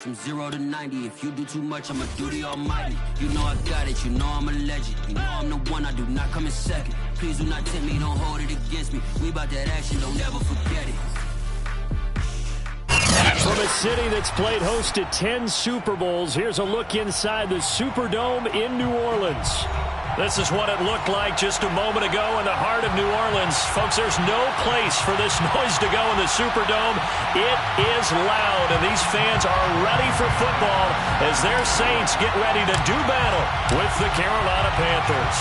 From 0 to 90, if you do too much, I'ma do the almighty. You know I got it, you know I'm a legend. You know I'm the one, I do not come in second. Please do not tempt me, don't hold it against me. We about that action, don't ever forget it. From a city that's played host to 10 Super Bowls, here's a look inside the Superdome in New Orleans. This is what it looked like just a moment ago in the heart of New Orleans. Folks, there's no place for this noise to go in the Superdome. It is loud, and these fans are ready for football as their Saints get ready to do battle with the Carolina Panthers.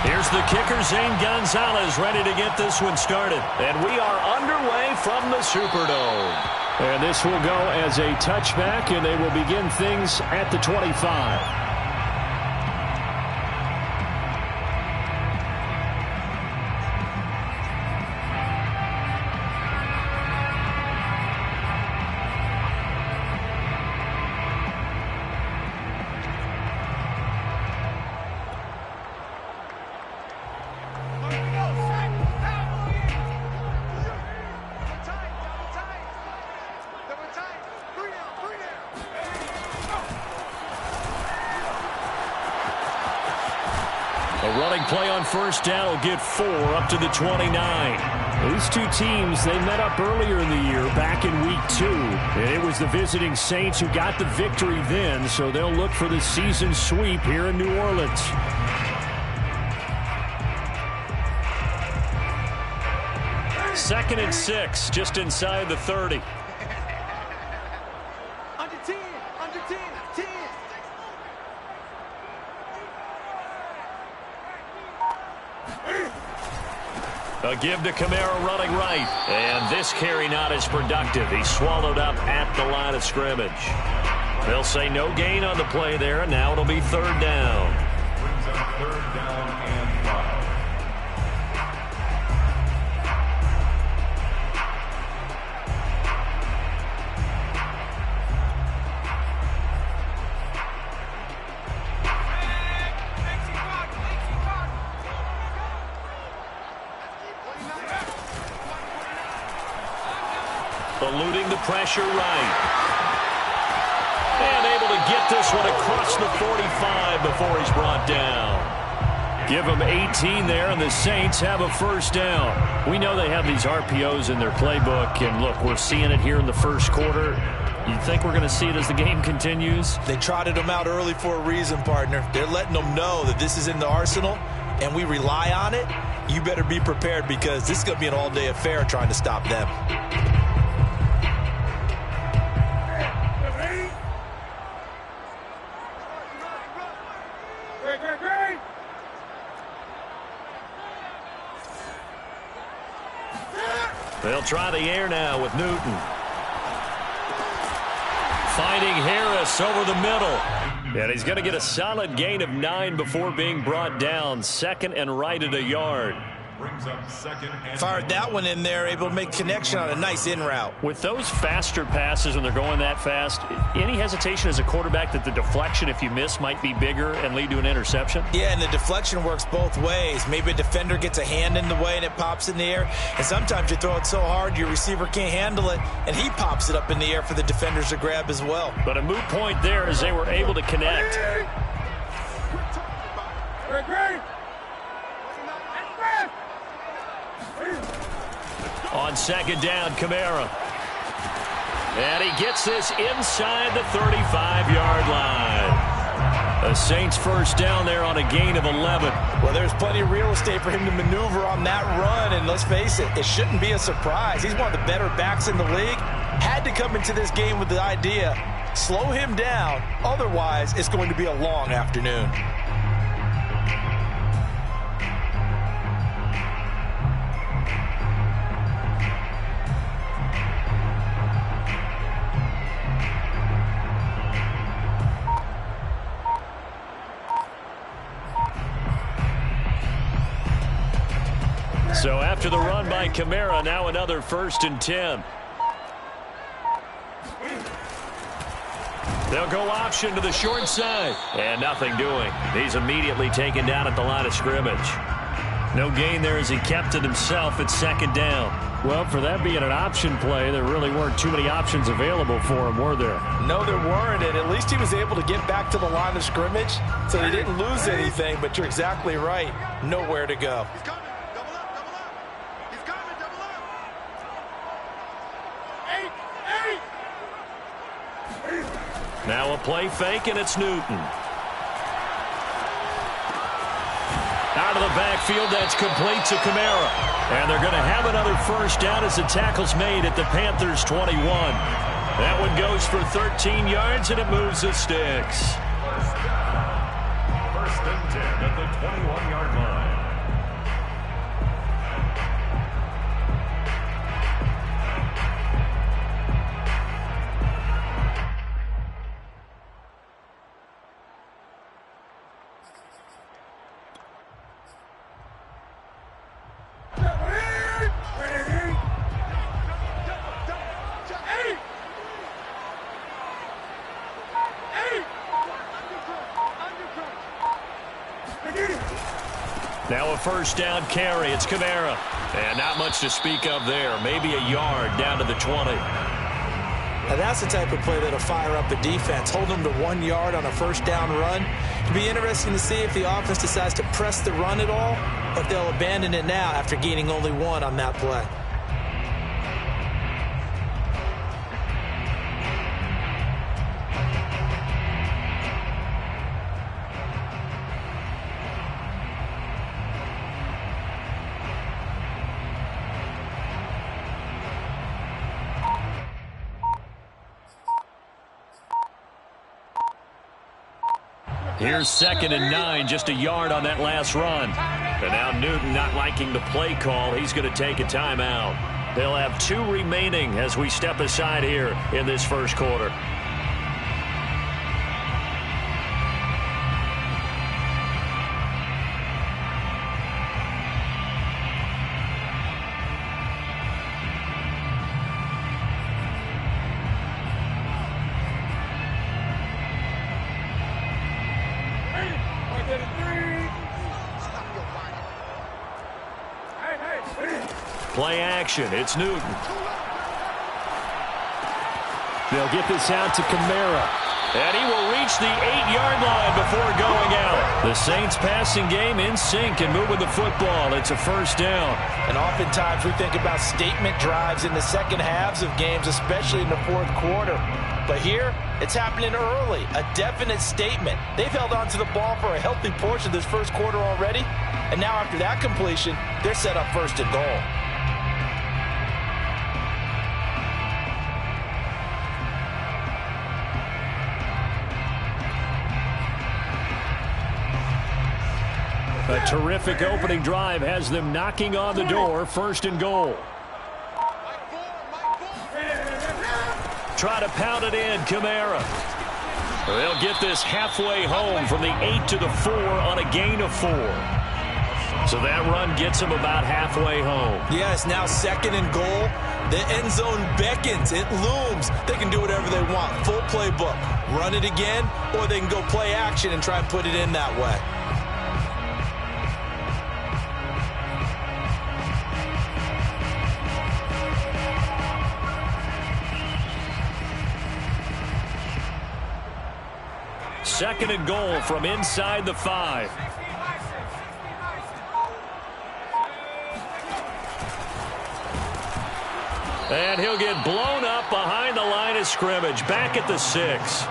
Here's the kicker, Zane Gonzalez, ready to get this one started. And we are underway from the Superdome. And this will go as a touchback, and they will begin things at the 25. A running play on first down will get 4 up to the 29. These two teams, they met up earlier in the year back in week 2. And it was the visiting Saints who got the victory then, so they'll look for the season sweep here in New Orleans. Second and 6, just inside the 30. Under 10, under 10, 10. A give to Kamara running right. And this carry not as productive. He's swallowed up at the line of scrimmage. They'll say no gain on the play there, and now it'll be third down. Brings up third down and 5. Eluding the pressure right. And able to get this one across the 45 before he's brought down. Give them 18 there, and the Saints have a first down. We know they have these RPOs in their playbook, and look, we're seeing it here in the first quarter. You think we're going to see it as the game continues? They trotted them out early for a reason, partner. They're letting them know that this is in the arsenal, and we rely on it. You better be prepared because this is going to be an all-day affair trying to stop them. They'll try the air now with Newton. Finding Harris over the middle. And he's going to get a solid gain of 9 before being brought down. Second and right at a yard. Brings up second and Fired that one in there, able to make connection on a nice in route. With those faster passes when they're going that fast, any hesitation as a quarterback that the deflection, if you miss, might be bigger and lead to an interception? Yeah, and the deflection works both ways. Maybe a defender gets a hand in the way and it pops in the air. And sometimes you throw it so hard your receiver can't handle it, and he pops it up in the air for the defenders to grab as well. But a moot point there as they were able to connect. On second down, Kamara. And he gets this inside the 35-yard line. The Saints first down there on a gain of 11. Well, there's plenty of real estate for him to maneuver on that run, and let's face it, it shouldn't be a surprise. He's one of the better backs in the league. Had to come into this game with the idea, slow him down, otherwise it's going to be a long afternoon. So after the run by Kamara, now another 1st and 10. They'll go option to the short side. And nothing doing. He's immediately taken down at the line of scrimmage. No gain there as he kept it himself at second down. Well, for that being an option play, there really weren't too many options available for him, were there? No, there weren't, and at least he was able to get back to the line of scrimmage, so he didn't lose anything, but you're exactly right. Nowhere to go. He's coming. Double up. Double up. He's coming. Double up. 8. Now a play fake, and it's Newton. Out of the backfield, that's complete to Kamara. And they're going to have another first down as the tackle's made at the Panthers' 21. That one goes for 13 yards, and it moves the sticks. First and 10 at the 21-yard line. Now a first down carry. It's Kamara. And not much to speak of there. Maybe a yard down to the 20. Now that's the type of play that'll fire up the defense. Hold them to 1 yard on a first down run. It'll be interesting to see if the offense decides to press the run at all, or if they'll abandon it now after gaining only 1 on that play. Here's 2nd and 9, just a yard on that last run. And now Newton not liking the play call. He's going to take a timeout. They'll have 2 remaining as we step aside here in this first quarter. Play action. It's Newton. They'll get this out to Kamara. And he will reach the 8-yard line before going out. The Saints passing game in sync and moving the football. It's a first down. And oftentimes we think about statement drives in the second halves of games, especially in the fourth quarter. But here, it's happening early. A definite statement. They've held on to the ball for a healthy portion of this first quarter already. And now after that completion, they're set up first and goal. A terrific opening drive has them knocking on the door, first and goal. Try to pound it in, Kamara. They'll get this halfway home from the 8 to the 4 on a gain of 4. So that run gets them about halfway home. Yes, now 2nd and goal. The end zone beckons. It looms. They can do whatever they want. Full playbook. Run it again, or they can go play action and try and put it in that way. Second and goal from inside the 5. And he'll get blown up behind the line of scrimmage, back at the 6.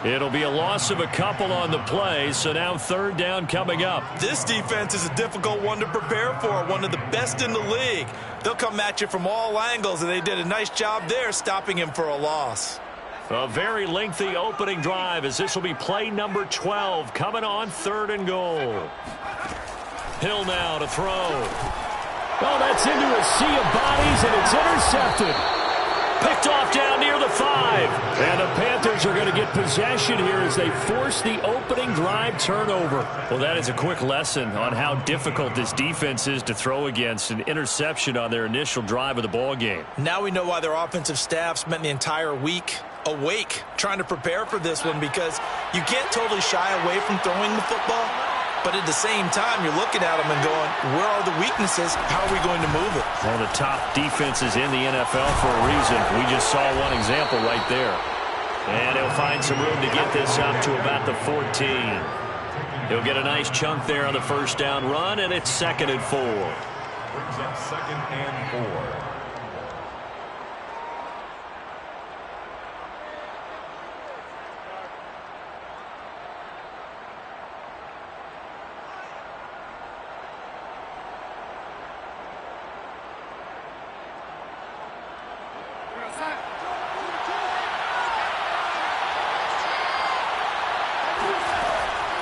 It'll be a loss of a couple on the play, so now 3rd down coming up. This defense is a difficult one to prepare for, one of the best in the league. They'll come at you from all angles, and they did a nice job there stopping him for a loss. A very lengthy opening drive as this will be play number 12 coming on 3rd and goal. Hill now to throw. Oh, that's into a sea of bodies, and it's intercepted. Picked off down near the 5. And the Panthers are going to get possession here as they force the opening drive turnover. Well, that is a quick lesson on how difficult this defense is to throw against. An interception on their initial drive of the ball game. Now we know why their offensive staff spent the entire week awake trying to prepare for this one, because you can't totally shy away from throwing the football. But at the same time, you're looking at them and going, where are the weaknesses? How are we going to move it? One of the top defenses in the NFL for a reason. We just saw one example right there. And he'll find some room to get this up to about the 14. He'll get a nice chunk there on the first down run, and it's 2nd and 4. Brings up 2nd and 4.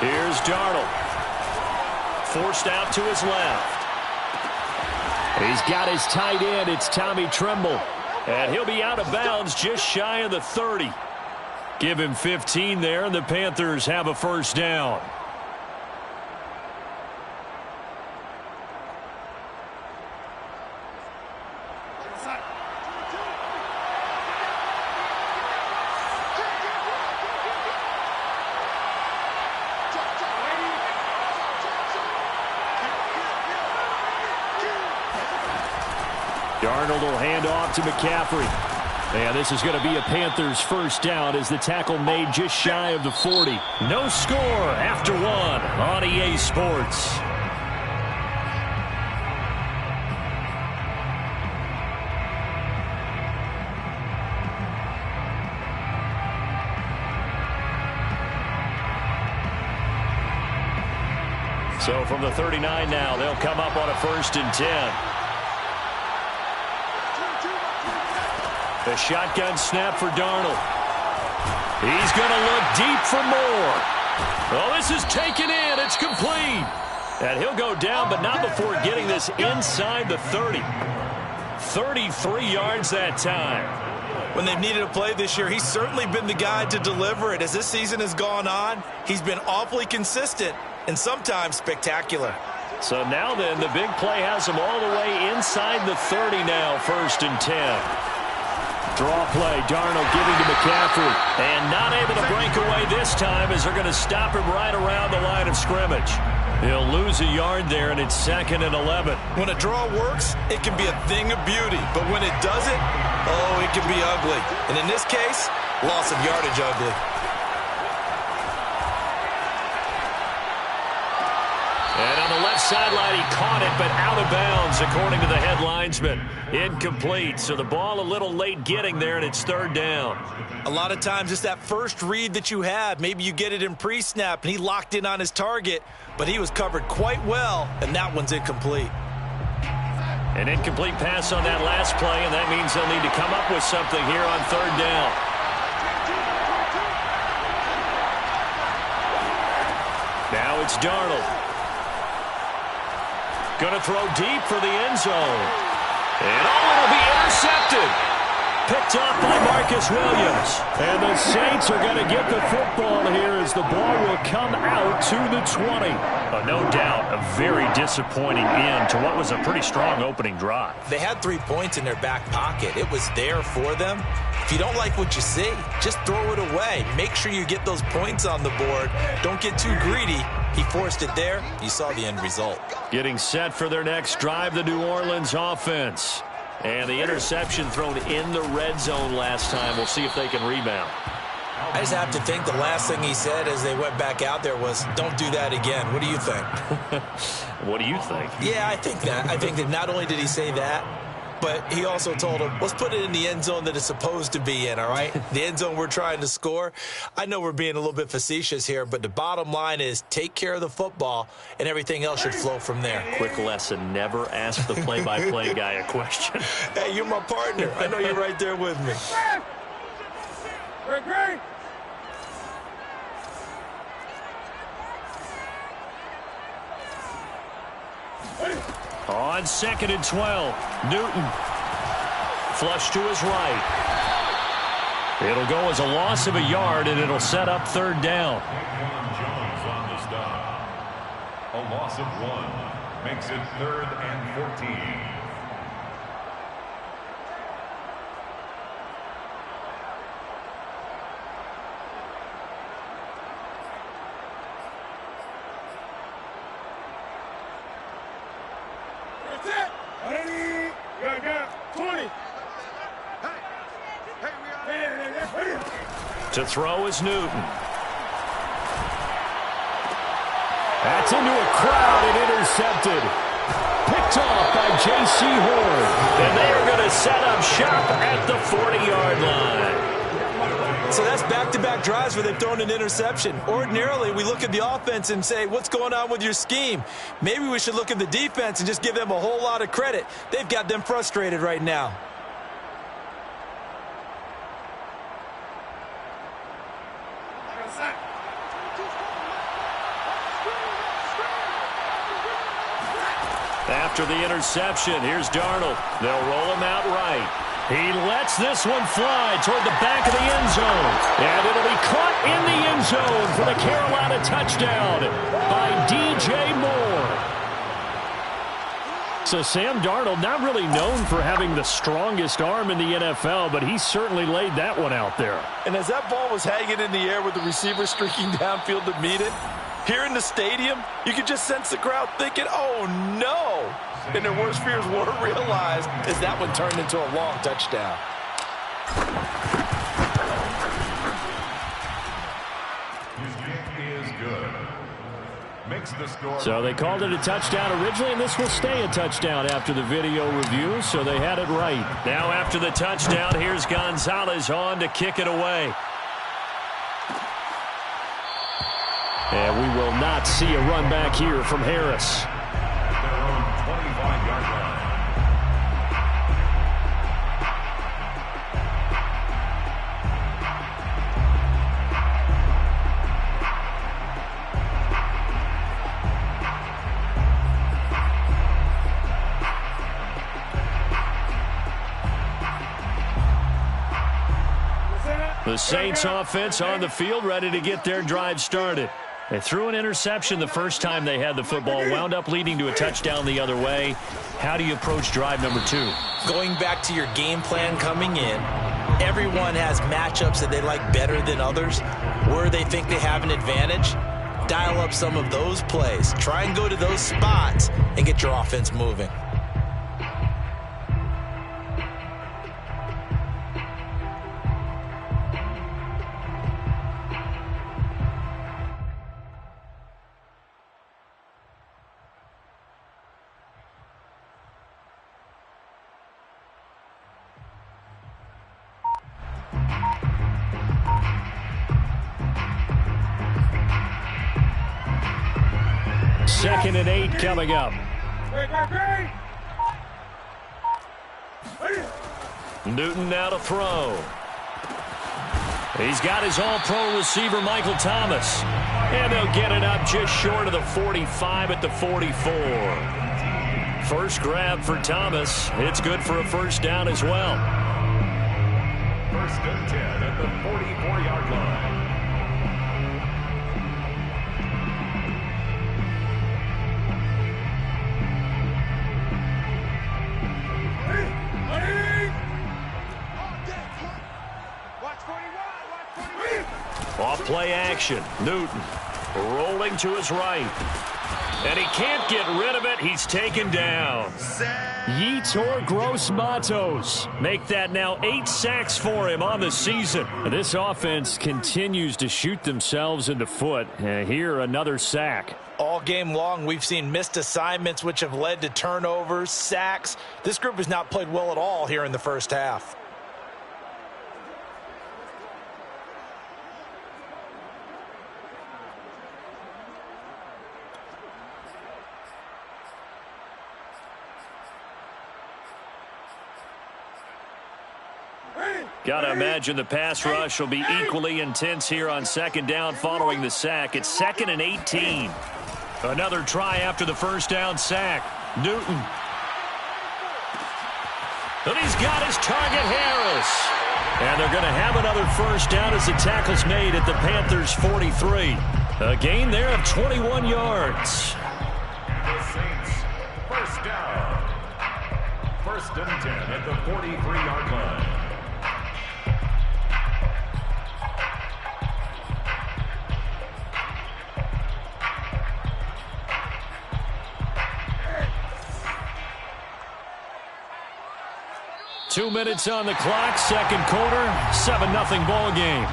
Here's Darnold. Forced out to his left. He's got his tight end. It's Tommy Tremble. And he'll be out of bounds just shy of the 30. Give him 15 there, and the Panthers have a first down. Darnold will hand off to McCaffrey. And this is going to be a Panthers first down as the tackle made just shy of the 40. No score after 1 on EA Sports. So from the 39 now, they'll come up on a 1st and 10. The shotgun snap for Darnold. He's going to look deep for more. Oh, this is taken in. It's complete. And he'll go down, but not before getting this inside the 30. 33 yards that time. When they've needed a play this year, he's certainly been the guy to deliver it. As this season has gone on, he's been awfully consistent and sometimes spectacular. So now then, the big play has him all the way inside the 30 now, 1st and 10. Draw play, Darnold giving to McCaffrey. And not able to break away this time as they're going to stop him right around the line of scrimmage. He'll lose a yard there, and it's 2nd and 11. When a draw works, it can be a thing of beauty. But when it doesn't, oh, it can be ugly. And in this case, loss of yardage ugly. And on the left sideline, he caught it, but out of bounds, according to the head linesman. Incomplete, so the ball a little late getting there, and it's 3rd down. A lot of times it's that first read that you have. Maybe you get it in pre-snap, and he locked in on his target, but he was covered quite well, and that one's incomplete. An incomplete pass on that last play, and that means they'll need to come up with something here on 3rd down. Now it's Darnold. Going to throw deep for the end zone. And it'll be intercepted. Picked up by Marcus Williams. And the Saints are going to get the football here as the ball will come out to the 20. No doubt a very disappointing end to what was a pretty strong opening drive. They had 3 points in their back pocket. It was there for them. If you don't like what you see, just throw it away. Make sure you get those points on the board. Don't get too greedy. He forced it there. You saw the end result. Getting set for their next drive, the New Orleans offense. And the interception thrown in the red zone last time. We'll see if they can rebound. I just have to think the last thing he said as they went back out there was, don't do that again. What do you think? What do you think? Yeah, I think that. I think that not only did he say that, but he also told him, let's put it in the end zone that it's supposed to be in, all right? The end zone we're trying to score. I know we're being a little bit facetious here, but the bottom line is take care of the football, and everything else should flow from there. Quick lesson, never ask the play-by-play guy a question. Hey, you're my partner. I know you're right there with me. Great. On 2nd and 12, Newton. Flush to his right. It'll go as a loss of a yard, and it'll set up 3rd down. Jones on the stop. A loss of 1 makes it 3rd and 14. To throw is Newton. That's into a crowd and intercepted. Picked off by J.C. Horn. And they are going to set up shop at the 40-yard line. So that's back-to-back drives where they've thrown an interception. Ordinarily, we look at the offense and say, what's going on with your scheme? Maybe we should look at the defense and just give them a whole lot of credit. They've got them frustrated right now. After the interception, here's Darnold. They'll roll him out right. He lets this one fly toward the back of the end zone. And it'll be caught in the end zone for the Carolina touchdown by DJ Moore. So Sam Darnold, not really known for having the strongest arm in the NFL, but he certainly laid that one out there. And as that ball was hanging in the air with the receiver streaking downfield to meet it, here in the stadium, you could just sense the crowd thinking, oh, no. And their worst fears were realized as that one turned into a long touchdown. His kick is good. Makes the score. So they called it a touchdown originally, and this will stay a touchdown after the video review, so they had it right. Now after the touchdown, here's Gonzalez on to kick it away. And we will not see a run back here from Harris. Their own 25-yard line. The Saints offense on the field, ready to get their drive started. They threw an interception the first time they had the football, wound up leading to a touchdown the other way. How do you approach drive number 2? Going back to your game plan coming in, everyone has matchups that they like better than others. Where they think they have an advantage, dial up some of those plays. Try and go to those spots and get your offense moving. Second and 8 coming up. Newton now to throw. He's got his all-pro receiver, Michael Thomas. And they'll get it up just short of the 45 at the 44. First grab for Thomas. It's good for a first down as well. First and 10 at the 44-yard line. Off play action. Newton rolling to his right. And he can't get rid of it. He's taken down. Yetur Gross-Matos make that now 8 sacks for him on the season. This offense continues to shoot themselves in the foot. Here, another sack. All game long, we've seen missed assignments which have led to turnovers, sacks. This group has not played well at all here in the first half. Got to imagine the pass rush will be equally intense here on second down following the sack. It's 2nd and 18. Another try after the first down sack. Newton. And he's got his target, Harris. And they're going to have another first down as the tackle's made at the Panthers' 43. A gain there of 21 yards. The Saints, first down. First and 10 at the 43-yard line. Two minutes on the clock, second quarter, 7-0 ball game.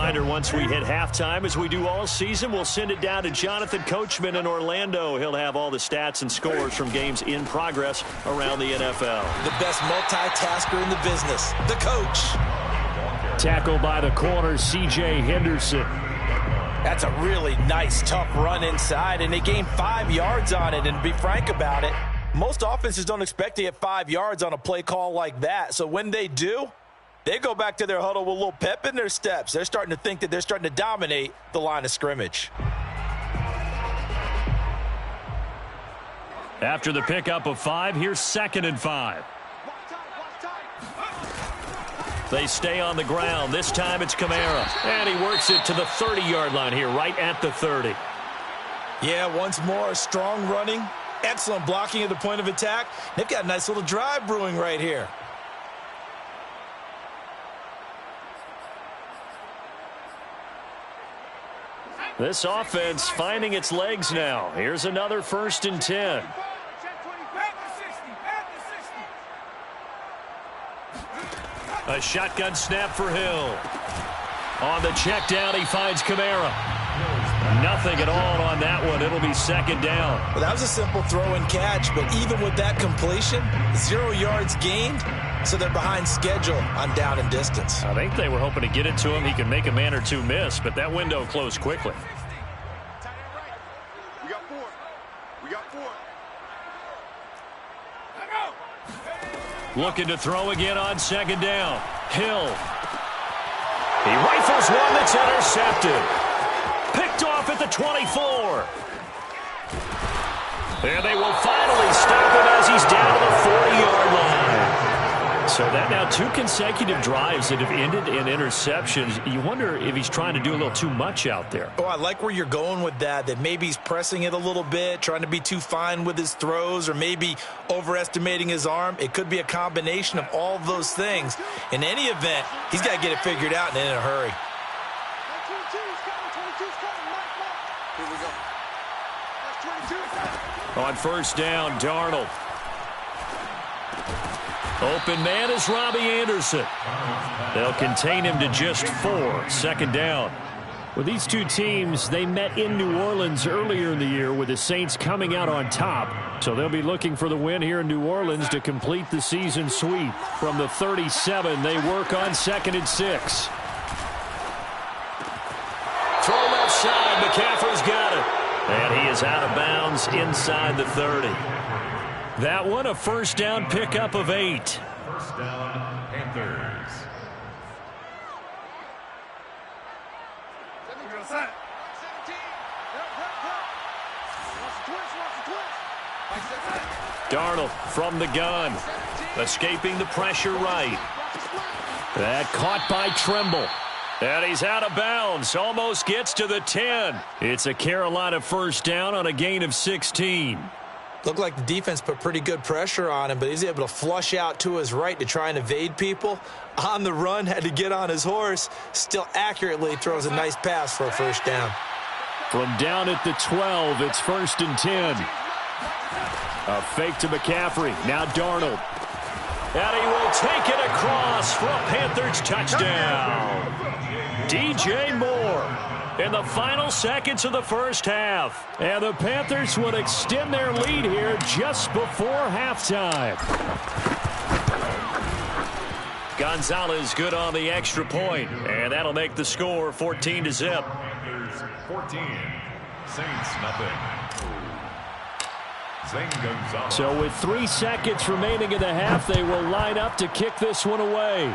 reminder, once we hit halftime, as we do all season, we'll send it down to Jonathan Coachman in Orlando. He'll have all the stats and scores from games in progress around the NFL. The best multitasker in the business, the coach. Tackle by the corner, C.J. Henderson. That's a really nice, tough run inside, and they gained 5 yards on it. And to be frank about it, most offenses don't expect to get 5 yards on a play call like that. So when they do, they go back to their huddle with a little pep in their steps. They're starting to think that they're starting to dominate the line of scrimmage. After the pickup of 5, here's 2nd and 5. They stay on the ground. This time it's Kamara. And he works it to the 30-yard line here, right at the 30. Yeah, once more, strong running, excellent blocking at the point of attack. They've got a nice little drive brewing right here. This offense finding its legs now. Here's another 1st and 10. A shotgun snap for Hill. On the check down, he finds Kamara. Nothing at all on that one. It'll be 2nd down. Well, that was a simple throw and catch, but even with that completion, 0 yards gained, so they're behind schedule on down and distance. I think they were hoping to get it to him. He could make a man or two miss, but that window closed quickly. We got 4. We got 4. Looking to throw again on 2nd down. Hill. He rifles one that's intercepted. Picked off at the 24. And they will finally stop him as he's down to the 40-yard line. So that now 2 consecutive drives that have ended in interceptions. You wonder if he's trying to do a little too much out there. Oh, I like where you're going with that maybe he's pressing it a little bit, trying to be too fine with his throws, or maybe overestimating his arm. It could be a combination of all of those things. In any event, he's got to get it figured out and in a hurry. On 1st down, Darnold. Open man is Robbie Anderson. They'll contain him to just 4. 2nd down. With these two teams, they met in New Orleans earlier in the year with the Saints coming out on top. So they'll be looking for the win here in New Orleans to complete the season sweep. From the 37, they work on 2nd and 6. Throw left side. McCaffrey's got it. And he is out of bounds inside the 30. That one, a 1st down pickup of 8. 1st down, Panthers. Darnold from the gun. Escaping the pressure right. That caught by Tremble. And he's out of bounds. Almost gets to the 10. It's a Carolina 1st down on a gain of 16. Looked like the defense put pretty good pressure on him, but he's able to flush out to his right to try and evade people. On the run, had to get on his horse. Still accurately throws a nice pass for a 1st down. From down at the 12, it's 1st and 10. A fake to McCaffrey. Now Darnold. And he will take it across for a Panthers touchdown. DJ Moore in the final seconds of the 1st half. And the Panthers would extend their lead here just before halftime. Gonzalez good on the extra point, and that'll make the score 14-0. Panthers 14, Saints nothing. Zane Gonzalez. So with 3 seconds remaining in the half, they will line up to kick this one away.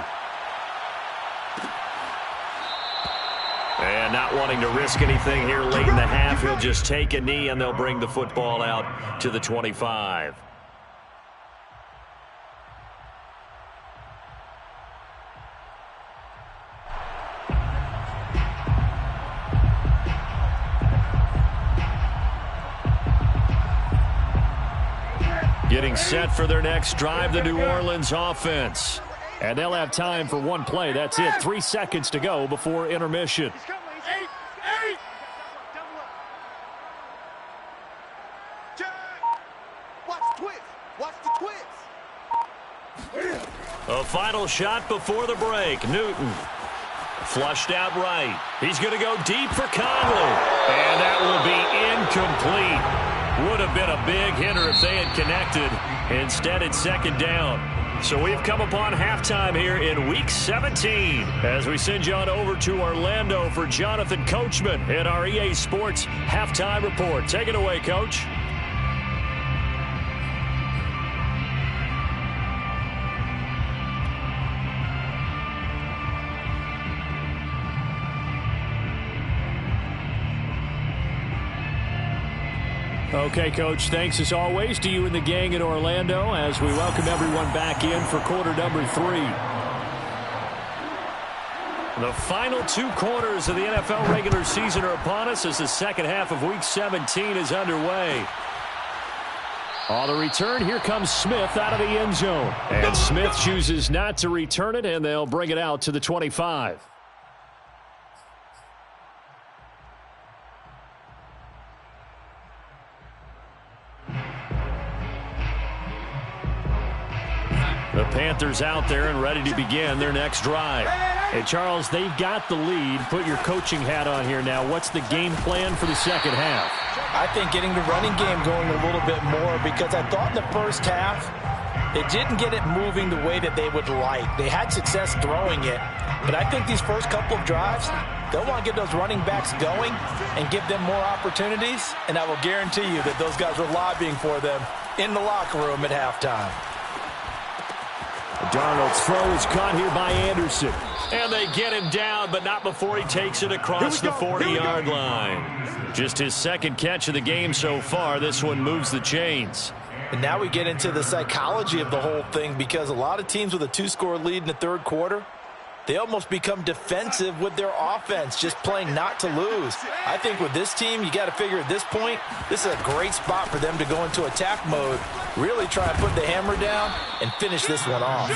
And not wanting to risk anything here late in the half, he'll just take a knee and they'll bring the football out to the 25. Getting set for their next drive, the New Orleans offense. And they'll have time for one play. That's it. 3 seconds to go before intermission. A final shot before the break. Newton. Flushed out right. He's going to go deep for Conley. And that will be incomplete. Would have been a big hitter if they had connected. Instead, it's second down. So we've come upon halftime here in Week 17 as we send you on over to Orlando for Jonathan Coachman in our EA Sports Halftime Report. Take it away, Coach. Okay, Coach, thanks as always to you and the gang in Orlando as we welcome everyone back in for quarter number 3. The final 2 quarters of the NFL regular season are upon us as the second half of Week 17 is underway. On the return, here comes Smith out of the end zone. And Smith chooses not to return it, and they'll bring it out to the 25. The Panthers out there and ready to begin their next drive. Hey, Charles, they've got the lead. Put your coaching hat on here now. What's the game plan for the second half? I think getting the running game going a little bit more because I thought in the first half it didn't get it moving the way that they would like. They had success throwing it, but I think these first couple of drives, they'll want to get those running backs going and give them more opportunities, and I will guarantee you that those guys were lobbying for them in the locker room at halftime. Darnold's throw is caught here by Anderson. And they get him down, but not before he takes it across the 40-yard line. Just his second catch of the game so far. This one moves the chains. And now we get into the psychology of the whole thing because a lot of teams with a 2-score lead in the third quarter, they almost become defensive with their offense, just playing not to lose. I think with this team, you got to figure at this point, this is a great spot for them to go into attack mode, really try and put the hammer down and finish this one off.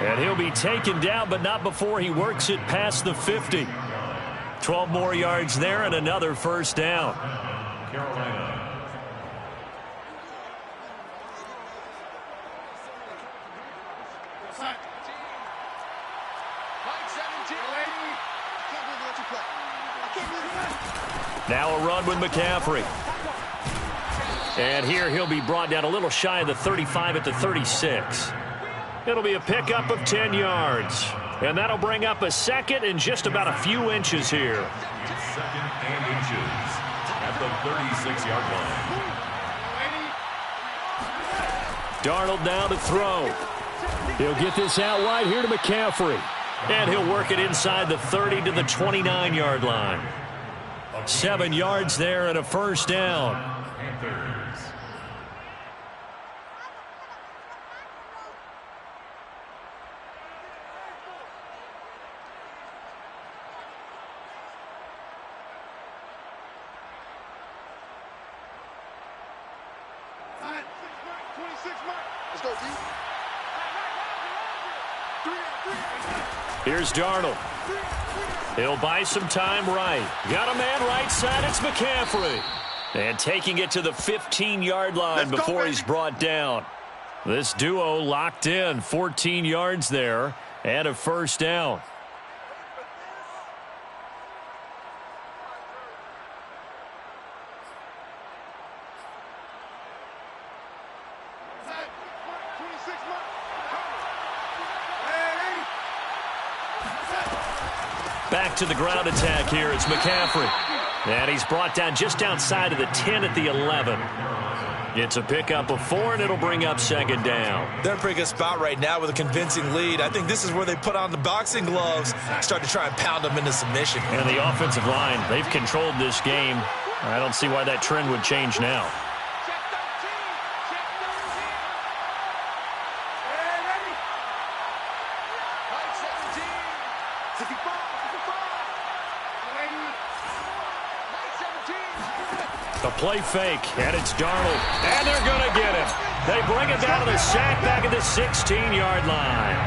And he'll be taken down, but not before he works it past the 50. 12 more yards there and another first down. Carolina. Now a run with McCaffrey. And here he'll be brought down a little shy of the 35 at the 36. It'll be a pickup of 10 yards. And that'll bring up a second and just about a few inches here. Second and inches at the 36-yard line. Darnold now to throw. He'll get this out wide here to McCaffrey. And he'll work it inside the 30 to the 29-yard line. 7 yards there and a first down. Panthers. Let's go, D. Here's Darnold. He'll buy some time right. Got a man right side. It's McCaffrey. And taking it to the 15-yard line before he's brought down. This duo locked in. 14 yards there and a first down. Back to the ground attack here. It's McCaffrey. And he's brought down just outside of the 10 at the 11. It's a pickup of 4, and it'll bring up second down. They're in a pretty good spot right now with a convincing lead. I think this is where they put on the boxing gloves, start to try and pound them into submission. And the offensive line, they've controlled this game. I don't see why that trend would change now. The play fake, and it's Darnold. And they're going to get him. They bring it down to the sack back at the 16-yard line.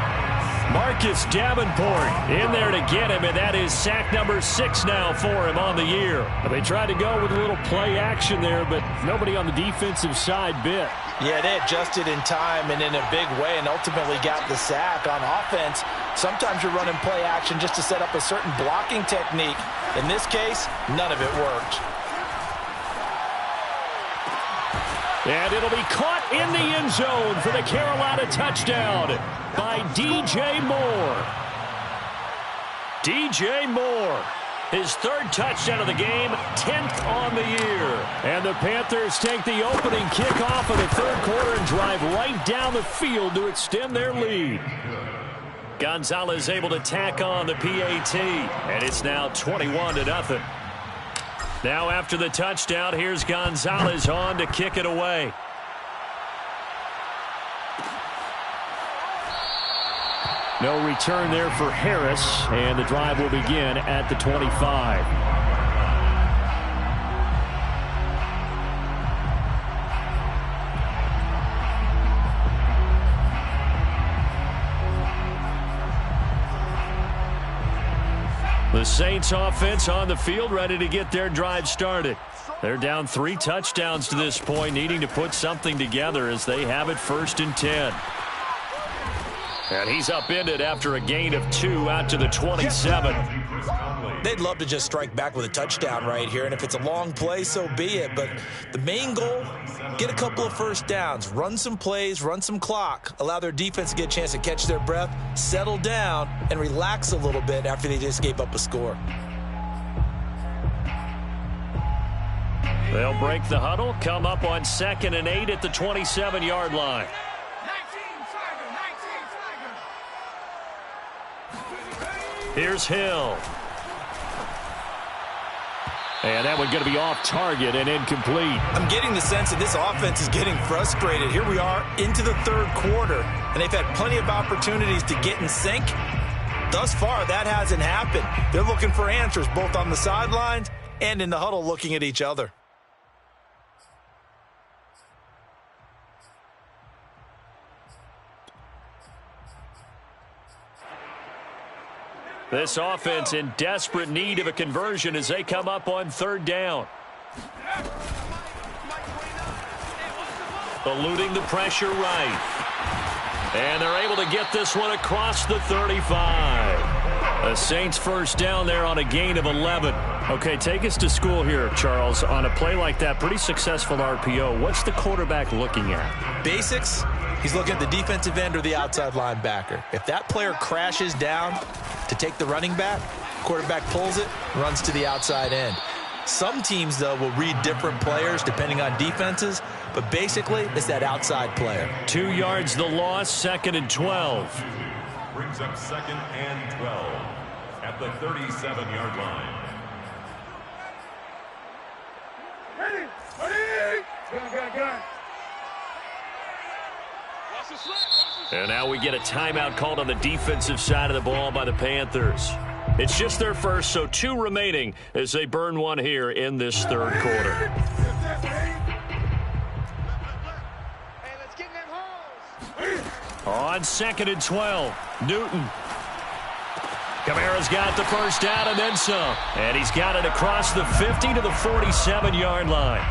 Marcus Davenport in there to get him, and that is sack number 6 now for him on the year. They tried to go with a little play action there, but nobody on the defensive side bit. Yeah, they adjusted in time and in a big way and ultimately got the sack. On offense, Sometimes you're running play action just to set up a certain blocking technique. In this case, none of it worked. And it'll be caught in the end zone for the Carolina touchdown by DJ Moore. DJ Moore, his third touchdown of the game, 10th on the year. And the Panthers take the opening kickoff of the third quarter and drive right down the field to extend their lead. Gonzalez able to tack on the PAT, and it's now 21-0. Now after the touchdown, here's Gonzalez on to kick it away. No return there for Harris, and the drive will begin at the 25. The Saints offense on the field, ready to get their drive started. They're down 3 touchdowns to this point, needing to put something together as they have it 1st and 10. And he's upended after a gain of 2 out to the 27. They'd love to just strike back with a touchdown right here, and if it's a long play, so be it. But the main goal, get a couple of first downs, run some plays, run some clock, allow their defense to get a chance to catch their breath, settle down, and relax a little bit after they just gave up a score. They'll break the huddle, come up on 2nd and 8 at the 27-yard line. Here's Hill. And that one going to be off target and incomplete. I'm getting the sense that this offense is getting frustrated. Here we are into the third quarter, and they've had plenty of opportunities to get in sync. Thus far, that hasn't happened. They're looking for answers both on the sidelines and in the huddle looking at each other. This offense in desperate need of a conversion as they come up on 3rd down. Eluding the pressure right. And they're able to get this one across the 35. The Saints 1st down there on a gain of 11. Okay, take us to school here, Charles. On a play like that, pretty successful RPO. What's the quarterback looking at? Basics. He's looking at the defensive end or the outside linebacker. If that player crashes down to take the running back, quarterback pulls it, runs to the outside end. Some teams, though, will read different players depending on defenses, but basically it's that outside player. 2 yards the loss, 2nd and 12. Brings up 2nd and 12 at the 37-yard line. Ready! Ready! Gun. And now we get a timeout called on the defensive side of the ball by the Panthers. It's just their first, so 2 remaining as they burn one here in this third quarter. On 2nd and 12, Newton. Kamara's got the first down and then some. And he's got it across the 50 to the 47-yard line.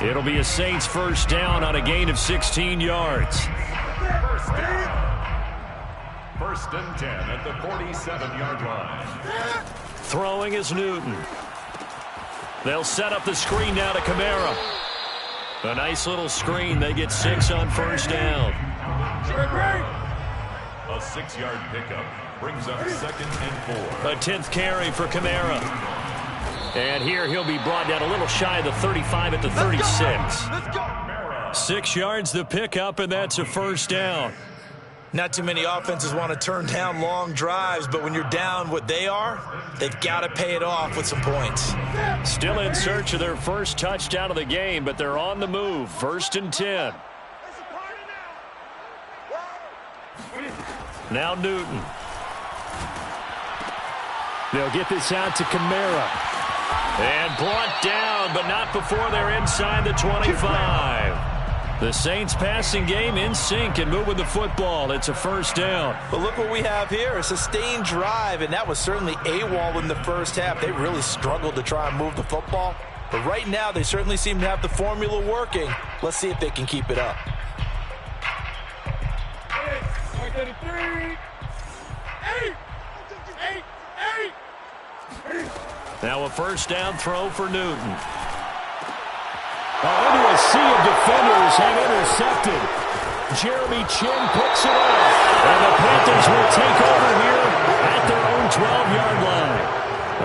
It'll be a Saints 1st down on a gain of 16 yards. 1st and 10 at the 47-yard line. Throwing is Newton. They'll set up the screen now to Kamara. A nice little screen. They get 6 on 1st down. A 6-yard pickup brings up 2nd and 4. A 10th carry for Kamara. And here he'll be brought down a little shy of the 35 at the 36. Let's go! 6 yards the pickup, and that's a 1st down. Not too many offenses want to turn down long drives, but when you're down what they are, they've got to pay it off with some points. Still in search of their first touchdown of the game, but they're on the move. 1st and 10. Now Newton. They'll get this out to Kamara. And brought down, but not before they're inside the 25. The Saints passing game in sync and moving the football. It's a 1st down. But look what we have here, a sustained drive, and that was certainly AWOL in the first half. They really struggled to try and move the football. But right now, they certainly seem to have the formula working. Let's see if they can keep it up. Now a first down throw for Newton. Into a sea of defenders and intercepted. Jeremy Chinn picks it up. And the Panthers will take over here at their own 12-yard line.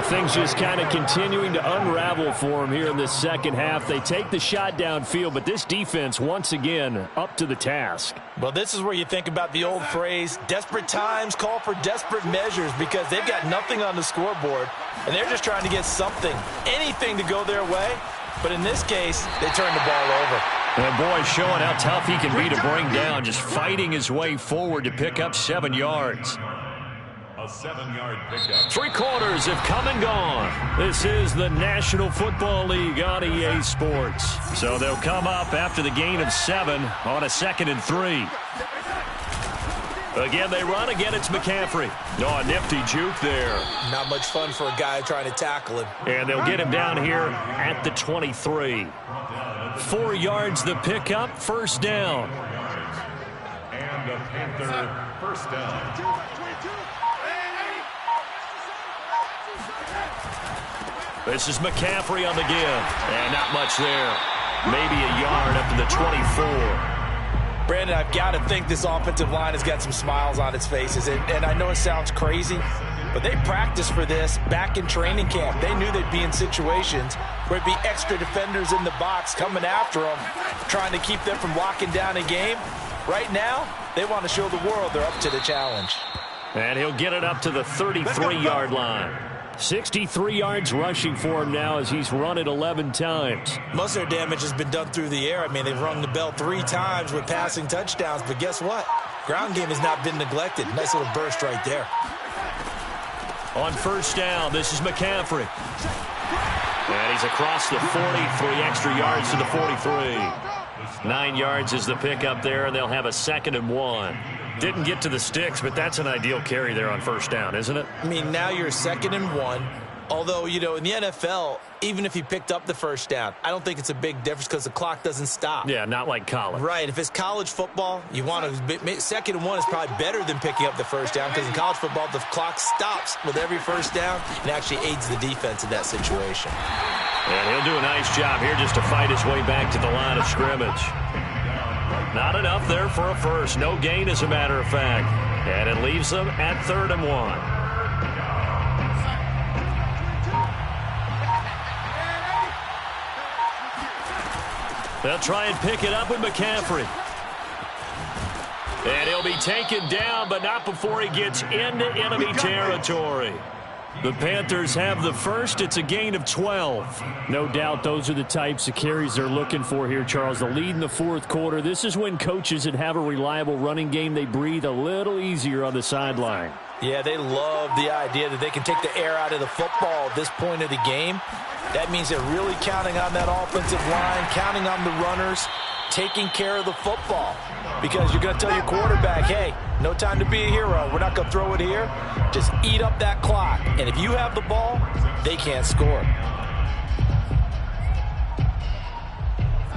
Things just kind of continuing to unravel for them here in this second half. They take the shot downfield, but this defense, once again, up to the task. Well, this is where you think about the old phrase, desperate times call for desperate measures, because they've got nothing on the scoreboard, and they're just trying to get something, anything to go their way. But in this case, they turn the ball over. And boy, showing how tough he can be to bring down, just fighting his way forward to pick up 7 yards. A 7-yard pickup. 3 quarters have come and gone. This is the National Football League on EA Sports. So they'll come up after the gain of 7 on a 2nd and 3. Again, they run. Again, it's McCaffrey. Oh, a nifty juke there. Not much fun for a guy trying to tackle him. And they'll get him down here at the 23. 4 yards the pickup, first down. And a Panther first down. This is McCaffrey on the give. And not much there. Maybe a yard up to the 24. Brandon, I've got to think this offensive line has got some smiles on its faces. And I know it sounds crazy, but they practiced for this back in training camp. They knew they'd be in situations where it'd be extra defenders in the box coming after them, trying to keep them from locking down a game. Right now, they want to show the world they're up to the challenge. And he'll get it up to the 33-yard line. 63 yards rushing for him now as he's run it 11 times. Most of their damage has been done through the air. I mean, they've rung the bell 3 times with passing touchdowns, but guess what? Ground game has not been neglected. Nice little burst right there. On first down, this is McCaffrey. And he's across the 40, 3 extra yards to the 43. 9 yards is the pickup there, and they'll have a 2nd and 1. Didn't get to the sticks, but that's an ideal carry there on first down, isn't it? I mean, now you're 2nd and 1. Although, you know, in the NFL, even if he picked up the first down, I don't think it's a big difference because the clock doesn't stop. Yeah, not like college. Right. If it's college football, you want to 2nd and 1 is probably better than picking up the first down because in college football, the clock stops with every first down and actually aids the defense in that situation. And he'll do a nice job here just to fight his way back to the line of scrimmage. Not enough there for a first. No gain, as a matter of fact. And it leaves them at 3rd and 1. They'll try and pick it up with McCaffrey. And he'll be taken down, but not before he gets into enemy territory. The Panthers have the first. It's a gain of 12. No doubt those are the types of carries they're looking for here, Charles. The lead in the 4th quarter. This is when coaches that have a reliable running game, they breathe a little easier on the sideline. Yeah, they love the idea that they can take the air out of the football at this point of the game. That means they're really counting on that offensive line, counting on the runners, taking care of the football. Because you're going to tell your quarterback, hey, no time to be a hero. We're not going to throw it here. Just eat up that clock. And if you have the ball, they can't score.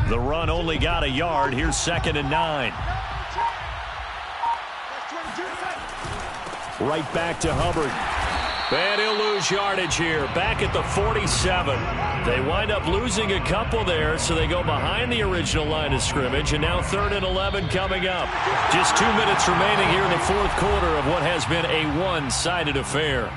The run only got a yard. Here's 2nd and 9. Right back to Hubbard. And he'll lose yardage here. Back at the 47. They wind up losing a couple there, so they go behind the original line of scrimmage, and now 3rd and 11 coming up. Just 2 minutes remaining here in the 4th quarter of what has been a one-sided affair.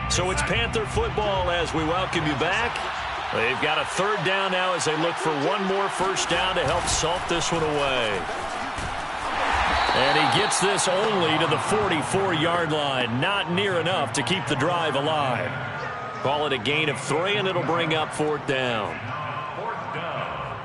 So it's Panther football as we welcome you back. They've got a 3rd down now as they look for one more first down to help salt this one away. And he gets this only to the 44-yard line. Not near enough to keep the drive alive. Call it a gain of 3, and it'll bring up 4th down. 4th down.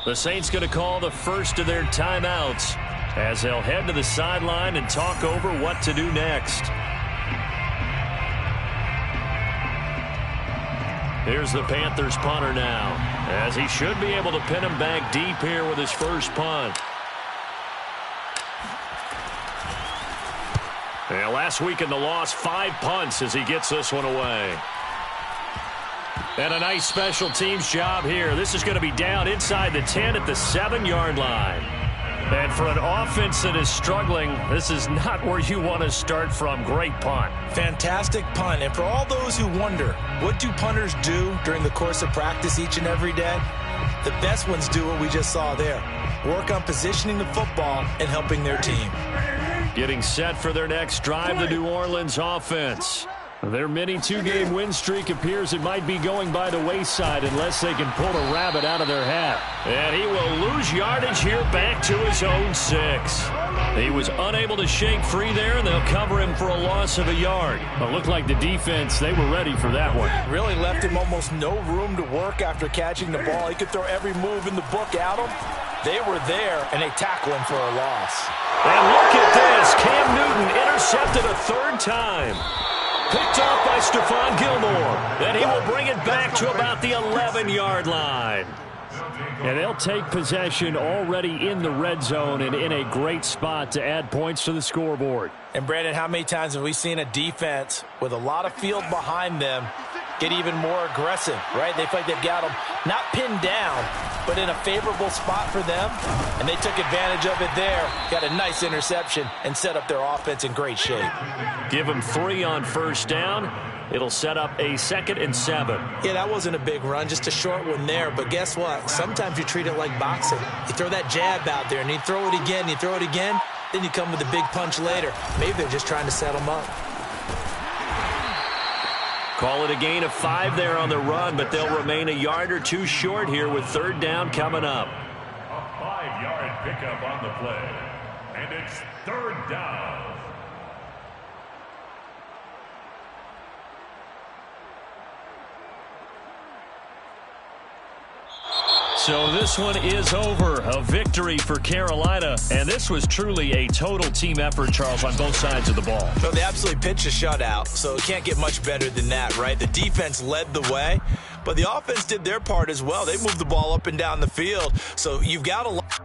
The Saints going to call the first of their timeouts as they'll head to the sideline and talk over what to do next. Here's the Panthers punter now, as he should be able to pin him back deep here with his first punt. Last week in the loss, 5 punts as he gets this one away. And a nice special teams job here. This is going to be down inside the 10 at the 7-yard line. And for an offense that is struggling, this is not where you want to start from. Great punt. Fantastic punt. And for all those who wonder, what do punters do during the course of practice each and every day? The best ones do what we just saw there. Work on positioning the football and helping their team. Getting set for their next drive, the New Orleans offense. Their mini 2-game win streak appears it might be going by the wayside unless they can pull a rabbit out of their hat. And he will lose yardage here back to his own 6. He was unable to shake free there, and they'll cover him for a loss of a yard. It looked like the defense, they were ready for that one. Really left him almost no room to work after catching the ball. He could throw every move in the book at him. They were there, and they tackle him for a loss. And look at this. Cam Newton intercepted a 3rd time. Picked off by Stephon Gilmore. And he will bring it back to about the 11-yard line. And they'll take possession already in the red zone and in a great spot to add points to the scoreboard. And, Brandon, how many times have we seen a defense with a lot of field behind them get even more aggressive, right? They feel like they've got them not pinned down, but in a favorable spot for them, and they took advantage of it there, got a nice interception, and set up their offense in great shape. Give them 3 on 1st down. It'll set up a 2nd and 7. Yeah, that wasn't a big run, just a short one there, but guess what? Sometimes you treat it like boxing. You throw that jab out there, and you throw it again, you throw it again, then you come with a big punch later. Maybe they're just trying to set them up. Call it a gain of 5 there on the run, but they'll remain a yard or 2 short here with 3rd down coming up. A 5-yard pickup on the play, and it's 3rd down. So this one is over. A victory for Carolina. And this was truly a total team effort, Charles, on both sides of the ball. So they absolutely pitched a shutout, so it can't get much better than that, right? The defense led the way, but the offense did their part as well. They moved the ball up and down the field. So you've got a lot.